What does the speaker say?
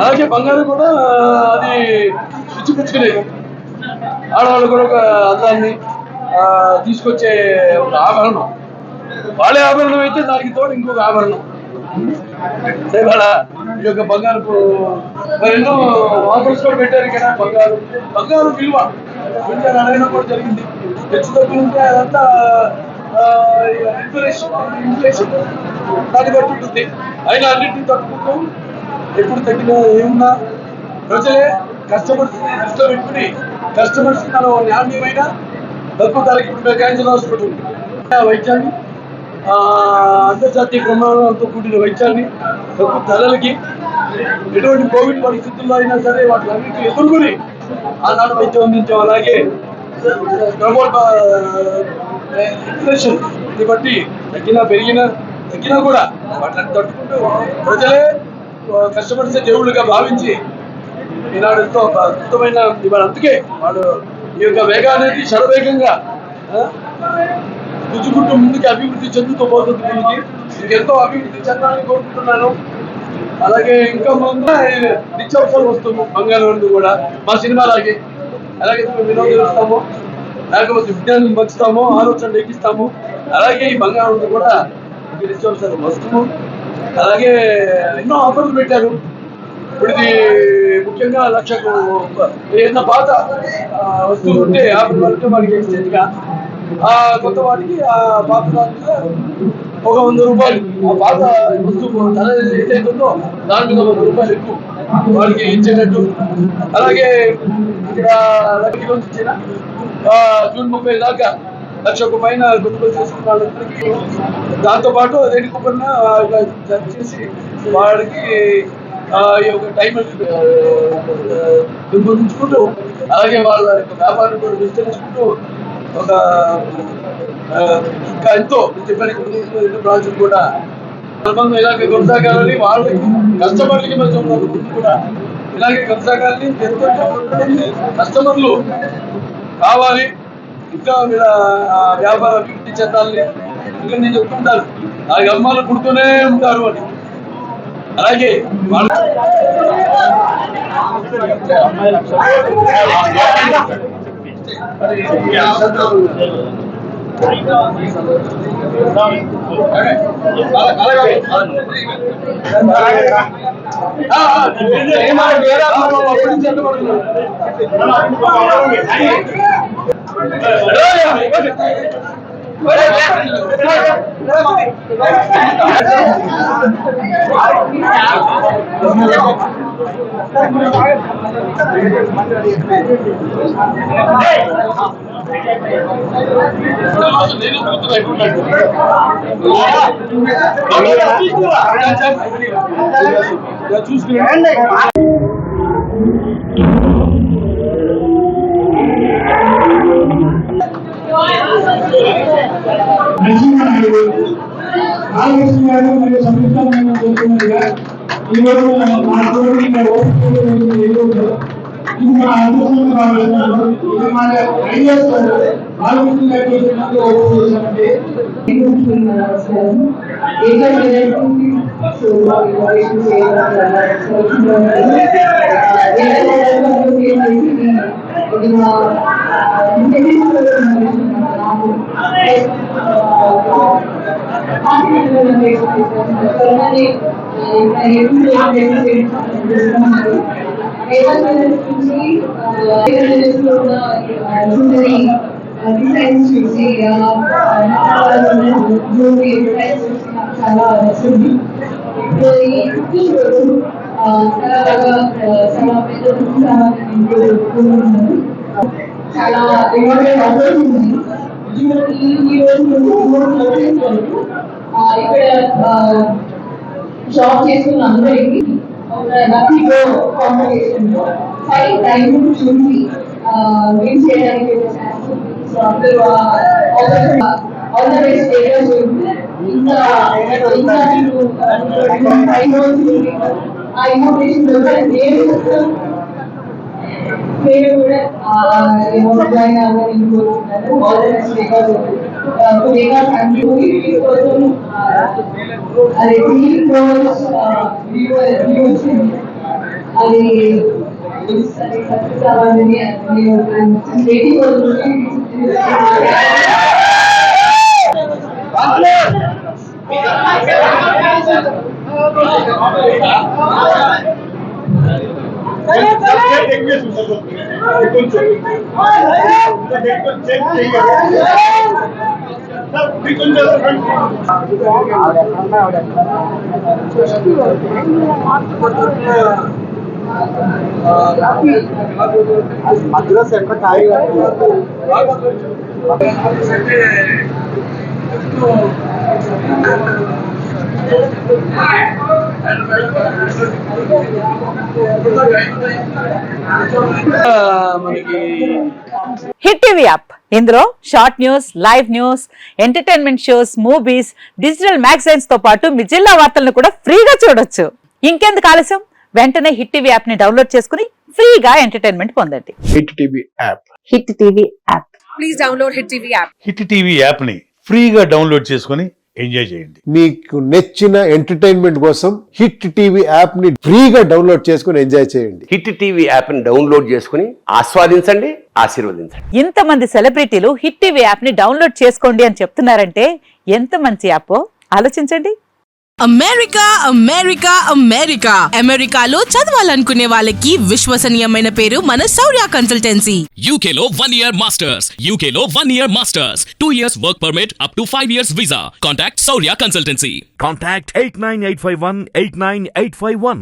అలాగే బంగారం కూడా అది పుచ్చుకునేది. ఆడవాళ్ళు కూడా ఒక అందాన్ని తీసుకొచ్చే ఒక ఆభరణం. వాళ్ళే ఆభరణం అయితే దానికి తోడు ఇంకొక ఆభరణం. ఇవాళ ఈ యొక్క బంగారపు మరి ఎన్నో ఆఫర్స్ కూడా పెట్టారు ఇక్కడ. బంగారు విలువ అడగడం కూడా జరిగింది. హెచ్చు తగ్గులు ఉంటే అదంతా ఇన్ఫ్లేషన్ దాన్ని బట్టి ఉంటుంది. అయినా అన్నింటినీ తట్టుకుంటూ ఎప్పుడు తగ్గిన ఏమున్నా ప్రజలే కస్టమర్స్ దృష్టిలో పెట్టుకుని కస్టమర్స్ మనం నాణ్యమైన తక్కువ ధరకి ఇప్పుడు క్యాన్సర్ హాస్పిటల్ వైద్యాన్ని అంతర్జాతీయ ప్రమాణాలతో కూడిన వైద్యాన్ని తక్కువ ధరలకి ఎటువంటి కోవిడ్ పరిస్థితుల్లో అయినా సరే వాటిని ఎదుర్కొని ఆనాడు వైద్యం అందించాం. అలాగే ఇన్ఫ్లేషన్ ఇది బట్టి తగ్గినా కూడా వాటిని తట్టుకుంటూ ప్రజలే కస్టమర్స్ దేవుళ్ళుగా భావించి ఈనాడు ఎంతో అద్భుతమైన ఇవాళ. అందుకే వాడు ఈ యొక్క వేగానికి శరవేగంగా పుచ్చుకుంటూ ముందుకు అభివృద్ధి చెందుతూ పోతుంది. దీనికి ఇంకెంతో అభివృద్ధి చెందాలని కోరుకుంటున్నాను. అలాగే ఇంకా ముందు నిత్యావసర వస్తువు బంగారం కూడా మా సినిమాలాగే అలాగే వినోదం ఇస్తాము, లేకపోతే విజ్ఞానం పంచుతాము, ఆలోచనలు ఎక్కిస్తాము. అలాగే ఈ బంగారం కూడా నిత్యావసర వస్తువు. అలాగే ఎన్నో ఆఫర్లు పెట్టారు. ఇప్పుడు ఇది ముఖ్యంగా 1,00,000 ఏదైనా పాత వస్తువులు ఉంటే 50 వాడికి ఎక్స్చేంజ్గా కొత్త వాటికి ఆ పాత దాని మీద ఒక 100 రూపాయలు ఆ పాత వస్తువు ధర ఏదైతుందో దాని మీద 100 రూపాయలు ఎక్కువ వాడికి ఇచ్చేటట్టు. అలాగే ఇక్కడ ఇచ్చిన జూన్ 30 దాకా 1,00,000 పైన కొనుగోలు చేసుకున్న వాళ్ళందరికీ దాంతోపాటు అదేంటి కూపన్ చేసి వాడికి ఈ యొక్క టైం పెంపొందించుకుంటూ అలాగే వాళ్ళ యొక్క వ్యాపారం కూడా విస్తరించుకుంటూ ఒక ఇంకా ఎంతో చెప్పిన బ్రాంచ్లు కూడా అనుబంధం ఇలాగే కొనసాగాలని వాళ్ళకి కస్టమర్లకి మధ్య ముందు కూడా ఇలాగే కొనసాగాలని ఎంతో కస్టమర్లు కావాలి. ఇంకా వీళ్ళ వ్యాపార అభివృద్ధి చెందాలని ఇంకా నేను చెప్తుంటాను. ఆ అమ్మాయిలు పుడుతూనే ఉంటారు అని. అలాగే చూసుకుని మరియు సంయుక్తంగా చేస్తున్నదిగా ఈరోజు మా ఇది మా అదృష్టం కావాలన్నారు. ఇది మా ఐడియాస్ ఆలోచనగా చేసినట్టు ఓపెన్ డిజైన్స్ చూసి చాలా నచ్చింది. ఈ రోజు చాలా ఇక్కడ జాబ్ చేస్తున్న అందరికి లక్కీ డ్రా కాంపిటీషన్ లో 5 డైమండ్ చూసి విన్ చేయడానికి అందరూ ఆల్ ద బెస్ట్ ఇంకా ఆ ఇన్ఫర్మేషన్ నేను కూడా జాయిన్ అవ్వాలని కోరుతున్నాను. ఆల్ ద బెస్ట్ కోసం అదే అది సక్సెస్ అవ్వాలని వెయిటింగ్ మధ్యలో సెంటర్ కాయ హిట్ టీవీ యాప్ ఇందులో short news, live news, entertainment shows, movies, digital magazines తో పాటు మీ జిల్లా వార్తలను కూడా ఫ్రీగా చూడొచ్చు. ఇంకెందుకు ఆలస్యం, వెంటనే హిట్ టీవీ యాప్ ని డౌన్లోడ్ చేసుకుని ఫ్రీగా ఎంటర్టైన్మెంట్ పొందండి. Hit TV app. Hit TV app. Please download hit TV app. Hit TV app ని ఫ్రీగా డౌన్లోడ్ చేసుకుని ఎంజాయ్ చేయండి. మీకు నచ్చిన ఎంటర్టైన్మెంట్ కోసం హిట్ టీవీ యాప్ ని ఫ్రీగా డౌన్లోడ్ చేసుకుని ఎంజాయ్ చేయండి. హిట్ టీవీ యాప్ ని డౌన్లోడ్ చేసుకుని ఆస్వాదించండి, ఆశీర్వదించండి. ఇంతమంది సెలబ్రిటీలు హిట్ టీవీ యాప్ ని డౌన్లోడ్ చేసుకోండి అని చెప్తున్నారంటే ఎంత మంచి యాప్ ఆలోచించండి. అమెరికా అమెరికా అమెరికా అమెరికాలో చదవాలనుకునే వాళ్ళకి విశ్వసనీయమైన పేరు మన శౌర్య కన్సల్టెన్సీ. UK లో 1 year masters. UK లో 1 year masters. 2 years work permit up to 5 years visa. Contact Saurya Consultancy. Contact 89851 89851.